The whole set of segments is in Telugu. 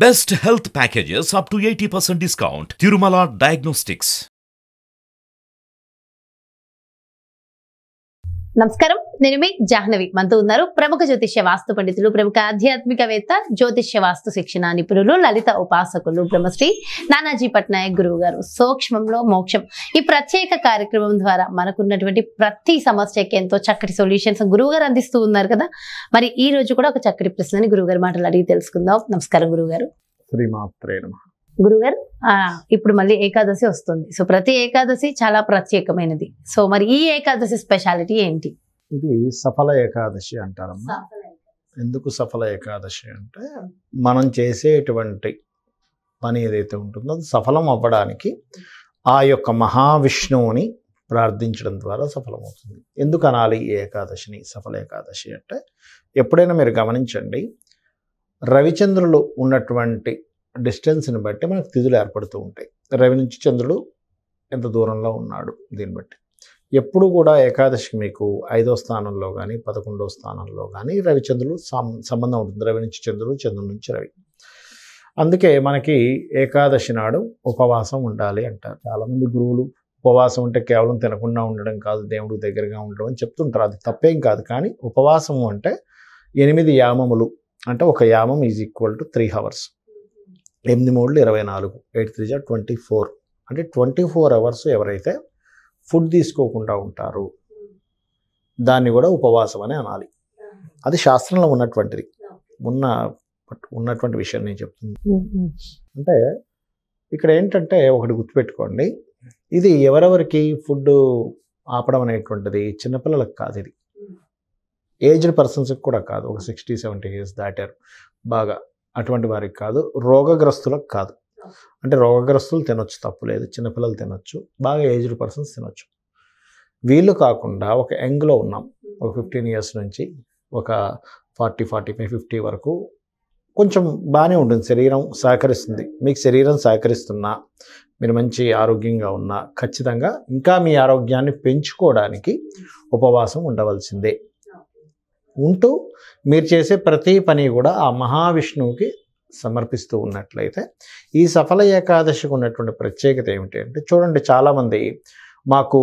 Best health packages up to 80% discount. Tirumala Diagnostics. నమస్కారం, నేను మీ జాహ్నవి. మనతో ఉన్నారు ప్రముఖ జ్యోతిష్య వాస్తు పండితులు, ప్రముఖ ఆధ్యాత్మికవేత్త, జ్యోతిష్య వాస్తు శిక్షణ నిపుణులు, లలిత ఉపాసకులు, బ్రహ్మశ్రీ నానాజీ పట్నాయక్ గురువు గారు. సూక్ష్మంలో మోక్షం ఈ ప్రత్యేక కార్యక్రమం ద్వారా మనకున్నటువంటి ప్రతి సమస్యకి ఎంతో చక్కటి సొల్యూషన్స్ గురువు గారు అందిస్తూ ఉన్నారు కదా. మరి ఈ రోజు కూడా ఒక చక్కటి ప్రశ్నని గురువు గారి మాటలు అడిగి తెలుసుకుందాం. నమస్కారం గురువు గారు. శ్రీమాత్రే నమః. గురుగారు, ఇప్పుడు మళ్ళీ ఏకాదశి వస్తుంది. సో ప్రతి ఏకాదశి చాలా ప్రత్యేకమైనది. సో మరి ఈ ఏకాదశి స్పెషాలిటీ ఏంటి? ఇది సఫల ఏకాదశి అంటారమ్మా. ఎందుకు సఫల ఏకాదశి అంటే మనం చేసేటువంటి పని ఏదైతే ఉంటుందో అది సఫలం అవ్వడానికి ఆ యొక్క మహావిష్ణువుని ప్రార్థించడం ద్వారా సఫలమవుతుంది. ఎందుకు అనాలి ఈ ఏకాదశిని సఫల ఏకాదశి అంటే, ఎప్పుడైనా మీరు గమనించండి, రవిచంద్రులు ఉన్నటువంటి డిస్టెన్స్ని బట్టి మనకు తిథులు ఏర్పడుతూ ఉంటాయి. రవి నుంచి చంద్రుడు ఎంత దూరంలో ఉన్నాడు దీన్ని బట్టి. ఎప్పుడు కూడా ఏకాదశికి మీకు 5వ స్థానంలో కానీ 11వ స్థానంలో కానీ రవిచంద్రుడు సంబంధం ఉంటుంది. రవి నుంచి చంద్రుడు, చంద్రుడి నుంచి రవి. అందుకే మనకి ఏకాదశి నాడు ఉపవాసం ఉండాలి అంటారు. చాలామంది గురువులు ఉపవాసం అంటే కేవలం తినకుండా ఉండడం కాదు, దేవుడికి దగ్గరగా ఉండడం అని చెప్తుంటారు. అది తప్పేం కాదు. కానీ ఉపవాసము అంటే 8 యామములు, అంటే ఒక యామం ఈజ్ ఈక్వల్ టు 3 hours. 8 3 24, 8 3 24, అంటే 24 hours ఎవరైతే ఫుడ్ తీసుకోకుండా ఉంటారు దాన్ని కూడా ఉపవాసం అని అనాలి. అది శాస్త్రంలో ఉన్నటువంటి విషయం నేను చెప్తుంది. అంటే ఇక్కడ ఏంటంటే ఒకటి గుర్తుపెట్టుకోండి, ఇది ఎవరెవరికి ఫుడ్ ఆపడం అనేటువంటిది చిన్నపిల్లలకు కాదు, ఇది ఏజ్డ్ పర్సన్స్కి కూడా కాదు. ఒక 60-70 years దాటారు బాగా, అటువంటి వారికి కాదు. రోగగ్రస్తులకు కాదు. అంటే రోగగ్రస్తులు తినొచ్చు, తప్పులేదు. చిన్నపిల్లలు తినొచ్చు, బాగా ఏజ్డ్ పర్సన్స్ తినొచ్చు. వీళ్ళు కాకుండా ఒక యంగ్లో ఉన్నాం, ఒక 15 years నుంచి ఒక 40, 45, 50 వరకు కొంచెం బాగానే ఉంటుంది, శరీరం సహకరిస్తుంది. మీకు శరీరం సహకరిస్తున్నా, మీరు మంచి ఆరోగ్యంగా ఉన్నా, ఖచ్చితంగా ఇంకా మీ ఆరోగ్యాన్ని పెంచుకోవడానికి ఉపవాసం ఉండవలసిందే. ఉంటూ మీరు చేసే ప్రతి పని కూడా ఆ మహావిష్ణువుకి సమర్పిస్తూ ఉన్నట్లయితే ఈ సఫల ఏకాదశికి ఉన్నటువంటి ప్రత్యేకత ఏమిటి అంటే, చూడండి, చాలామంది మాకు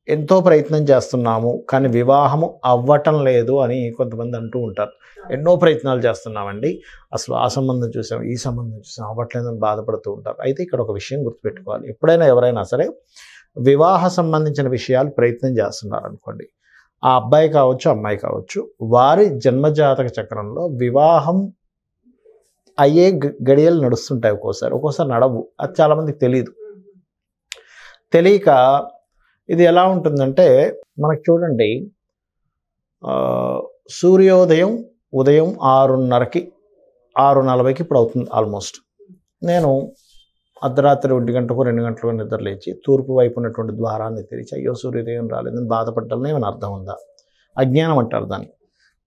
ఎంతో ప్రయత్నం చేస్తున్నాము కానీ వివాహము అవ్వటం లేదు అని కొంతమంది అంటూ ఉంటారు. ఎన్నో ప్రయత్నాలు చేస్తున్నామండి, అసలు ఆ సంబంధం చూసాం, ఈ సంబంధం చూసాం, అవ్వట్లేదని బాధపడుతూ ఉంటారు. అయితే ఇక్కడ ఒక విషయం గుర్తుపెట్టుకోవాలి, ఎప్పుడైనా ఎవరైనా సరే వివాహ సంబంధించిన విషయాలు ప్రయత్నం చేస్తున్నారు అనుకోండి, ఆ అబ్బాయి కావచ్చు, అమ్మాయి కావచ్చు, వారి జన్మజాతక చక్రంలో వివాహం అయ్యే గడియలు నడుస్తుంటాయి. ఒక్కోసారి నడవు. అది చాలామందికి తెలియక ఇది ఎలా ఉంటుందంటే, మనకు చూడండి, సూర్యోదయం ఉదయం 6:30కి 6:40కి ఇప్పుడు అవుతుంది ఆల్మోస్ట్. నేను అర్ధరాత్రి 1 గంటకు 2 గంటలకు నిద్ర లేచి తూర్పు వైపు ఉన్నటువంటి ద్వారాన్ని తెరిచి అయ్యో సూర్యోదయం రాలేదని బాధపడ్డాలని ఏమైనా అర్థం ఉందా? అజ్ఞానం అంటారు దాన్ని.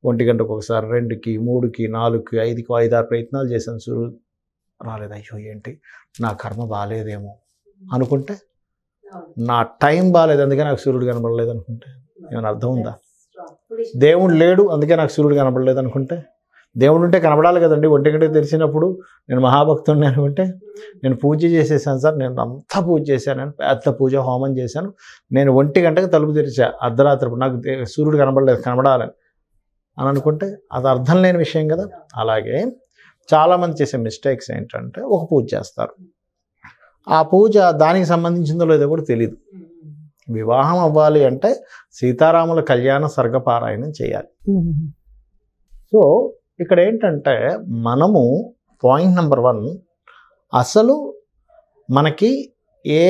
1 గంటకు ఒకసారి, 2కి, 3కి, 4కి, 5కి 5-6 ప్రయత్నాలు చేశాను, సూర్యుడు రాలేదు. అయ్యో ఏంటి నా కర్మ బాగాలేదేమో అనుకుంటే, నా టైం బాగాలేదు అందుకే నాకు సూర్యుడు కనబడలేదు అనుకుంటే ఏమైనా అర్థం ఉందా? దేవుడు లేడు అందుకే నాకు సూర్యుడు కనబడలేదు అనుకుంటే, దేవుడు ఉంటే కనబడాలి కదండి. 1 గంటకు తెరిచినప్పుడు నేను మహాభక్తుడిని అనుకుంటే, నేను పూజ చేసేసాను సార్, నేను అంతా పూజ చేశాను, పెద్ద పూజ హోమం చేశాను, నేను 1 గంటకు తలుపు తెరిచా అర్ధరాత్రి, నాకు సూర్యుడు కనబడాలని అని అనుకుంటే అది అర్థం లేని విషయం కదా. అలాగే చాలామంది చేసే మిస్టేక్స్ ఏంటంటే, ఒక పూజ చేస్తారు, ఆ పూజ దానికి సంబంధించిందో లేదో కూడా తెలియదు. వివాహం అవ్వాలి అంటే సీతారాముల కళ్యాణ సర్గపారాయణం చేయాలి. సో ఇక్కడ ఏంటంటే, మనము పాయింట్ నెంబర్ 1, అసలు మనకి ఏ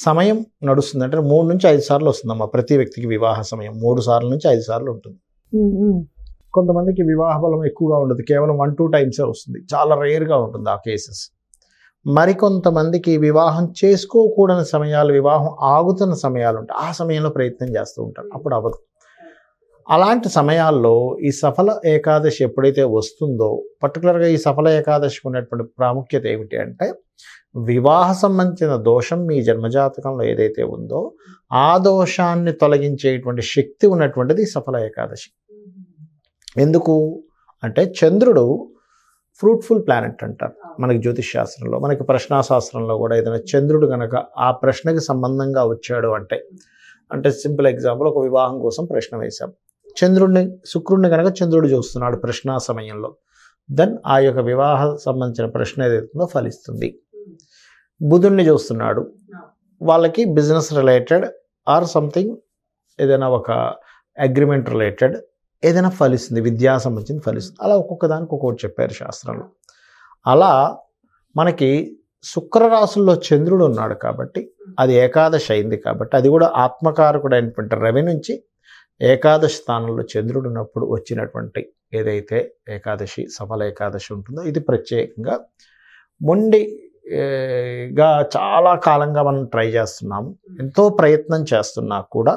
సమయం నడుస్తుంది అంటే 3 నుంచి 5 సార్లు వస్తుందమ్మా ప్రతి వ్యక్తికి వివాహ సమయం. 3 సార్లు నుంచి 5 సార్లు ఉంటుంది. కొంతమందికి వివాహ బలం ఎక్కువగా ఉండదు, కేవలం 1-2 టైమ్సే వస్తుంది, చాలా రేర్గా ఉంటుంది ఆ కేసెస్. మరికొంతమందికి వివాహం చేసుకోకూడని సమయాలు, వివాహం ఆగుతున్న సమయాలు ఉంటాయి, ఆ సమయంలో ప్రయత్నం చేస్తూ ఉంటారు, అప్పుడు అవ్వదు. అలాంటి సమయాల్లో ఈ సఫల ఏకాదశి ఎప్పుడైతే వస్తుందో, పర్టికులర్గా ఈ సఫల ఏకాదశికి ఉన్నటువంటి ప్రాముఖ్యత ఏమిటి అంటే, వివాహ సంబంధించిన దోషం మీ జన్మజాతకంలో ఏదైతే ఉందో ఆ దోషాన్ని తొలగించేటువంటి శక్తి ఉన్నటువంటిది సఫల ఏకాదశి. ఎందుకు అంటే, చంద్రుడు ఫ్రూట్ఫుల్ ప్లానెట్ అంటారు మనకి జ్యోతిష్ శాస్త్రంలో. మనకి ప్రశ్నాశాస్త్రంలో కూడా ఏదైనా చంద్రుడు కనుక ఆ ప్రశ్నకి సంబంధంగా వచ్చాడు అంటే సింపుల్ ఎగ్జాంపుల్, ఒక వివాహం కోసం ప్రశ్న వేశాం, శుక్రుడిని కనుక చంద్రుడు చూస్తున్నాడు ప్రశ్న సమయంలో, దెన్ ఆ యొక్క వివాహ సంబంధించిన ప్రశ్న ఏదైతుందో ఫలిస్తుంది. బుధుడిని చూస్తున్నాడు, వాళ్ళకి బిజినెస్ రిలేటెడ్ ఆర్ సంథింగ్ ఏదైనా ఒక అగ్రిమెంట్ రిలేటెడ్ ఏదైనా ఫలిస్తుంది, విద్యా సంబంధించింది ఫలిస్తుంది. అలా ఒక్కొక్క దానికి ఒక్కొక్కటి చెప్పారు శాస్త్రంలో. అలా మనకి శుక్రరాశుల్లో చంద్రుడు ఉన్నాడు కాబట్టి అది ఏకాదశి అయింది కాబట్టి, అది కూడా ఆత్మకారకుడు అయినటువంటి రవి నుంచి ఏకాదశి స్థానంలో చంద్రుడు ఉన్నప్పుడు వచ్చినటువంటి ఏదైతే ఏకాదశి సఫల ఏకాదశి ఉంటుందో ఇది ప్రత్యేకంగా మొండిగా చాలా కాలంగా మనం ట్రై చేస్తున్నాము, ఎంతో ప్రయత్నం చేస్తున్నా కూడా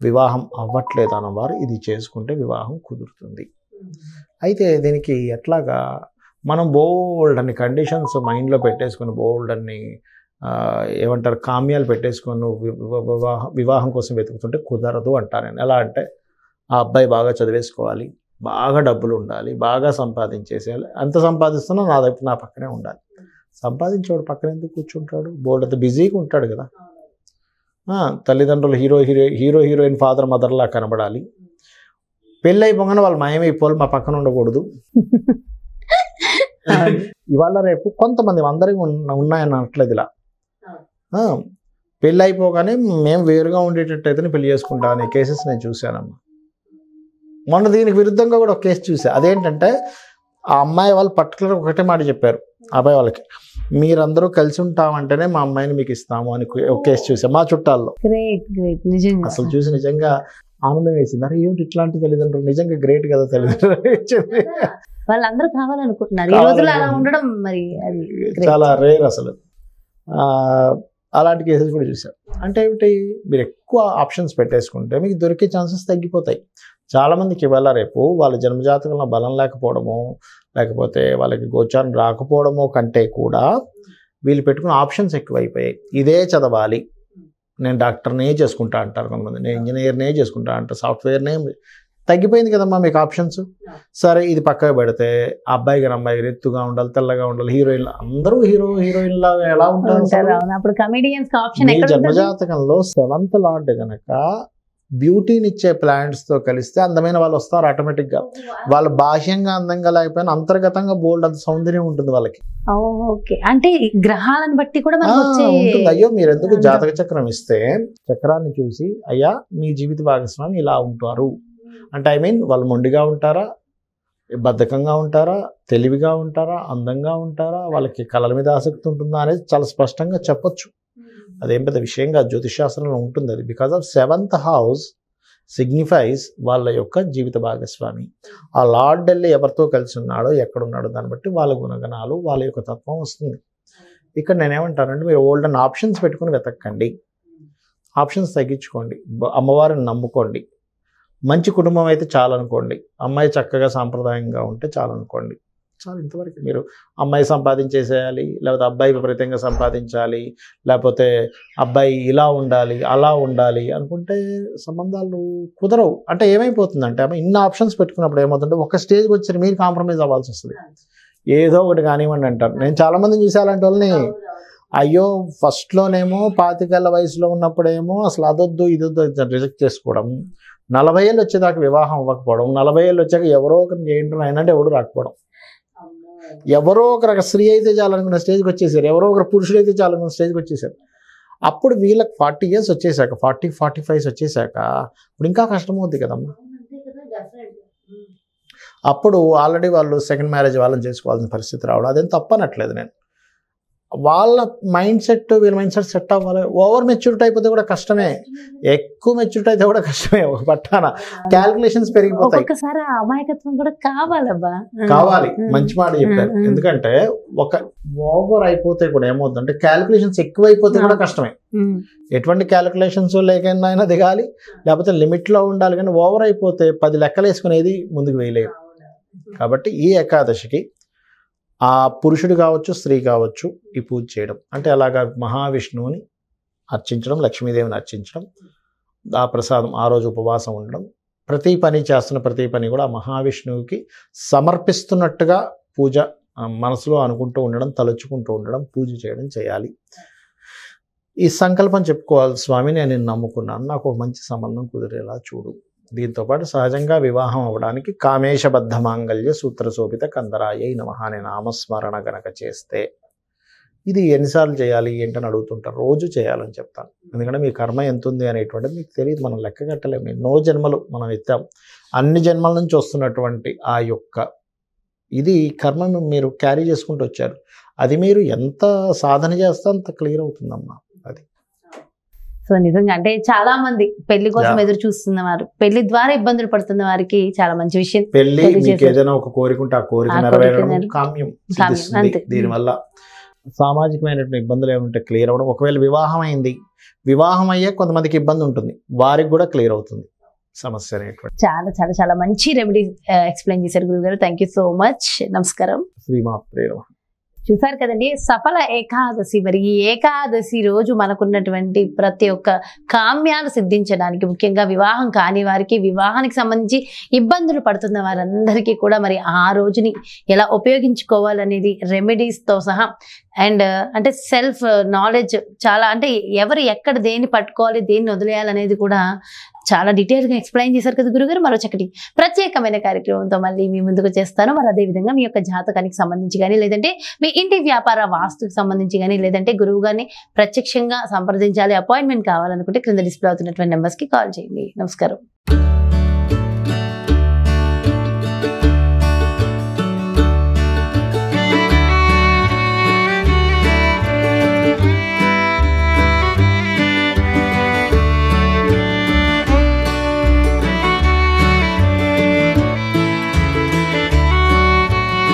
వివాహం అవ్వట్లేదు అన్నవారు ఇది చేసుకుంటే వివాహం కుదురుతుంది. అయితే దీనికి ఎట్లాగా మనం బోల్డ్ అన్ని కండిషన్స్ మైండ్లో పెట్టేసుకుని, బోల్డ్ అన్ని ఏమంటారు కామ్యాలు పెట్టేసుకొని వివాహం కోసం వెతుకుతుంటే కుదరదు అంటాను నేను. ఎలా అంటే ఆ అబ్బాయి బాగా చదివేసుకోవాలి, బాగా డబ్బులు ఉండాలి, బాగా సంపాదించేసేయాలి, ఎంత సంపాదిస్తున్నా నా పక్కనే ఉండాలి. సంపాదించేవాడు పక్కన ఎందుకు కూర్చుంటాడు, బోల్డ్ అంత బిజీగా ఉంటాడు కదా. తల్లిదండ్రులు హీరోయిన్ ఫాదర్ మదర్లా కనబడాలి, పెళ్ళి అయిపోగానే వాళ్ళు మాయమైపోవాలి, మా పక్కన ఉండకూడదు. ఇవాళ రేపు కొంతమంది అందరికీ ఉన్నాయని అనట్లేదు. ఇలా పెళ్ళి అయిపోగానే మేము వేరుగా ఉండేటట్టయితే పెళ్లి చేసుకుంటాం అనే కేసెస్ నేను చూశానమ్మా. మొన్న దీనికి విరుద్ధంగా కూడా ఒక కేసు చూసా. అదేంటంటే ఆ అమ్మాయి వాళ్ళు పర్టికులర్ ఒకటే మాట చెప్పారు అబ్బాయి వాళ్ళకి, మీరందరూ కలిసి ఉంటామంటేనే మా అమ్మాయిని మీకు ఇస్తాము అని ఒక కేసు చూసాం మా చుట్టాల్లో. అసలు చూసి నిజంగా ఆనందం వేసింది. అరే ఏమిటి ఇట్లాంటి తల్లిదండ్రులు, నిజంగా గ్రేట్ కదా తల్లిదండ్రులు. వాళ్ళందరూ కావాలనుకుంటున్నారు ఈ రోజుల్లో, అలా ఉండడం మరి అది చాలా రేర్ అసలు. అలాంటి కేసెస్ కూడా చూసాం. అంటే ఏమిటి, మీరు ఎక్కువ ఆప్షన్స్ పెట్టేసుకుంటే మీకు దొరికే ఛాన్సెస్ తగ్గిపోతాయి. చాలామందికి ఇవాళ రేపు వాళ్ళ జన్మజాతకంలో బలం లేకపోవడము, లేకపోతే వాళ్ళకి గోచారం రాకపోవడమో కంటే కూడా వీళ్ళు పెట్టుకున్న ఆప్షన్స్ ఎక్కువైపోయాయి. ఇదే చదవాలి, నేను డాక్టర్నే చేసుకుంటా అంటారు కొంతమంది, నేను ఇంజనీర్నే చేసుకుంటా అంటారు, సాఫ్ట్వేర్నే. తగ్గిపోయింది కదమ్మా మీకు ఆప్షన్స్. సరే ఇది పక్కకు పెడితే అబ్బాయి గారు అమ్మాయి గారు ఎత్తుగా ఉండాలి, తెల్లగా ఉండాలి, హీరోయిన్ అందరూ హీరోయిన్ లాగా ఎలా ఉంటారు. మీ జన్మజాతకంలో 7th లార్డ్ గనక బ్యూటీనిచ్చే ప్లాంట్స్తో కలిస్తే అందమైన వాళ్ళు వస్తారు ఆటోమేటిక్గా. వాళ్ళు బాహ్యంగా అందంగా లేకపోయినా అంతర్గతంగా బోల్డ్ అంత సౌందర్యం ఉంటుంది వాళ్ళకి. అంటే గ్రహాలను బట్టి కూడా ఉంటుంది. అయ్యో మీరు ఎందుకు జాతక చక్రం ఇస్తే చక్రాన్ని చూసి అయ్యా మీ జీవిత భాగస్వామి ఇలా ఉంటారు అంటే, ఐ మీన్ వాళ్ళు మొండిగా ఉంటారా, బద్ధకంగా ఉంటారా, తెలివిగా ఉంటారా, అందంగా ఉంటారా, వాళ్ళకి కళల మీద ఆసక్తి ఉంటుందా అనేది చాలా స్పష్టంగా చెప్పొచ్చు. అదేం పెద్ద విషయంగా జ్యోతిషాస్త్రంలో ఉంటుంది అది. Because of 7th house signifies వాళ్ళ యొక్క జీవిత భాగస్వామి. ఆ లార్డ్ వెళ్ళి ఎవరితో కలిసి ఉన్నాడో ఎక్కడున్నాడో దాన్ని బట్టి వాళ్ళ గుణగణాలు వాళ్ళ యొక్క తత్వం వస్తుంది. ఇక్కడ నేనేమంటానంటే మీరు ఓల్డ్ అండ్ ఆప్షన్స్ పెట్టుకుని వెతక్కండి, ఆప్షన్స్ తగ్గించుకోండి, అమ్మవారిని నమ్ముకోండి. మంచి కుటుంబం అయితే చాలనుకోండి, అమ్మాయి చక్కగా సాంప్రదాయంగా ఉంటే చాలనుకోండి, చాలు. ఇంతవరకు మీరు అమ్మాయి సంపాదించేసేయాలి, లేకపోతే అబ్బాయి విపరీతంగా సంపాదించాలి, లేకపోతే అబ్బాయి ఇలా ఉండాలి అలా ఉండాలి అనుకుంటే సంబంధాలు కుదరవు. అంటే ఏమైపోతుందంటే ఇన్ని ఆప్షన్స్ పెట్టుకున్నప్పుడు ఏమవుతుంటే ఒక స్టేజ్కి వచ్చి మీరు కాంప్రమైజ్ అవ్వాల్సి వస్తుంది. ఏదో ఒకటి కానివ్వండి అంటారు. నేను చాలామందిని చూసి అలాంటి వాళ్ళని, అయ్యో ఫస్ట్లోనేమో 25 వయసులో ఉన్నప్పుడేమో అసలు అదొద్దు ఇదొద్దు రిజెక్ట్ చేసుకోవడం, 40 ఏళ్ళు వచ్చేదాకా వివాహం అవ్వకపోవడం, 40 ఏళ్ళు వచ్చాక ఎవరో ఒకరికి ఏంటో అయినంటే ఎవడు రాకపోవడం, ఎవరో ఒకరు స్త్రీ అయితే చాలనుకున్న స్టేజ్కి వచ్చేసారు, ఎవరో ఒకరు పురుషుడు అయితే చాలనుకున్న స్టేజ్కి వచ్చేసారు. అప్పుడు వీళ్ళకి 40 years వచ్చేసాక, 40-45 వచ్చేసాక ఇప్పుడు ఇంకా కష్టమవుద్ది కదమ్మా. అప్పుడు ఆల్రెడీ వాళ్ళు సెకండ్ మ్యారేజ్ వాళ్ళని చేసుకోవాల్సిన పరిస్థితి రావడం అదేం తప్పనట్లేదు నేను. వాళ్ళ మైండ్ సెట్ వీళ్ళ మైండ్ సెట్ సెట్ అవ్వాలి. ఓవర్ మెచ్యూరిటీ అయిపోతే కూడా కష్టమే, ఎక్కువ మెచ్యూరిటీ అయితే కూడా కష్టమే. ఒక పట్టాన క్యాలిక్యులేషన్స్ పెరిగిపోతాయి. అమాయకత్వం కూడా కావాలి. మంచి మాట చెప్పారు. ఎందుకంటే ఒక ఓవర్ అయిపోతే కూడా ఏమవుతుందంటే క్యాలిక్యులేషన్స్ ఎక్కువ అయిపోతే కూడా కష్టమే. ఎటువంటి క్యాలిక్యులేషన్స్ లేకైనా దిగాలి, లేకపోతే లిమిట్లో ఉండాలి. కానీ ఓవర్ అయిపోతే 10 లెక్కలు వేసుకునేది ముందుకు వేయలేరు. కాబట్టి ఈ ఏకాదశికి ఆ పురుషుడు కావచ్చు స్త్రీ కావచ్చు ఈ పూజ చేయడం అంటే అలాగా మహావిష్ణువుని అర్చించడం, లక్ష్మీదేవిని అర్చించడం, ఆ ప్రసాదం ఆ రోజు ఉపవాసం ఉండడం, ప్రతి పని చేస్తున్న ప్రతి పని కూడా మహావిష్ణువుకి సమర్పిస్తున్నట్టుగా పూజ మనసులో అనుకుంటూ ఉండడం, తలుచుకుంటూ ఉండడం, పూజ చేయడం చేయాలి. ఈ సంకల్పం చెప్పుకోవాలి, స్వామి నేను నిన్ను నమ్ముకున్నాను, నాకు ఒక మంచి సంబంధం కుదిరేలా చూడు. దీంతోపాటు సహజంగా వివాహం అవ్వడానికి కామేశబద్ధ మాంగళ్య సూత్రశోభిత కందరాయ నమః అనే నామస్మరణ గనక చేస్తే, ఇది ఎన్నిసార్లు చేయాలి ఏంటని అడుగుతుంటారు. రోజు చేయాలని చెప్తాను. ఎందుకంటే మీ కర్మ ఎంత ఉంది అనేటువంటిది మీకు తెలియదు, మనం లెక్క కట్టలేము. ఎన్నో జన్మలు మనం ఎత్తాం, అన్ని జన్మల నుంచి వస్తున్నటువంటి ఆ యొక్క ఇది కర్మ మీరు క్యారీ చేసుకుంటూ వచ్చారు. అది మీరు ఎంత సాధన చేస్తే అంత క్లియర్ అవుతుందమ్మా. అది సో నిజంగా అంటే చాలా మంది పెళ్లి కోసం ఎదురు చూస్తున్న వారు, పెళ్లి ద్వారా ఇబ్బందులు పడుతున్న వారికి చాలా మంచి విషయం. పెళ్లి మీకు ఏదైనా ఒక కోరిక ఉంటే ఆ కోరిక నెరవేరడం కామ్యం సిద్ధిస్తుంది. దీనివల్ల సామాజికమైనటువంటి ఇబ్బందులు ఏమంటే క్లియర్ అవ్వడం. ఒకవేళ వివాహం అయింది, వివాహం అయ్యే కొంతమందికి ఇబ్బంది ఉంటుంది, వారికి కూడా క్లియర్ అవుతుంది సమస్య అనేటువంటి. చాలా చాలా చాలా మంచి రెమెడీ ఎక్స్ప్లెయిన్ చేశారు గురుగారు. Thank you so much. నమస్కారం. శ్రీమాత్రే నమః. చూసారు కదండి, సఫల ఏకాదశి. మరి ఈ ఏకాదశి రోజు మనకున్నటువంటి ప్రతి ఒక్క కామ్యాలు సిద్ధించడానికి, ముఖ్యంగా వివాహం కాని వారికి, వివాహానికి సంబంధించి ఇబ్బందులు పడుతున్న వారందరికీ కూడా మరి ఆ రోజుని ఎలా ఉపయోగించుకోవాలనేది రెమెడీస్తో సహా అండ్ అంటే సెల్ఫ్ నాలెడ్జ్ చాలా, అంటే ఎవరు ఎక్కడ దేన్ని పట్టుకోవాలి, దేన్ని వదిలేయాలనేది కూడా చాలా డీటెయిల్గా ఎక్స్ప్లెయిన్ చేశారు కదా గురుగారు. మరో చక్కటి ప్రత్యేకమైన కార్యక్రమంతో మళ్ళీ మీ ముందుకు చేస్తాను. మరి అదేవిధంగా మీ యొక్క జాతకానికి సంబంధించి కానీ, లేదంటే మీ ఇంటి వ్యాపార వాస్తుకి సంబంధించి కానీ, లేదంటే గురువు గారిని ప్రత్యక్షంగా సంప్రదించాలి, అపాయింట్మెంట్ కావాలనుకుంటే క్రింద డిస్ప్లే అవుతున్నటువంటి నెంబర్స్కి కాల్ చేయండి. నమస్కారం.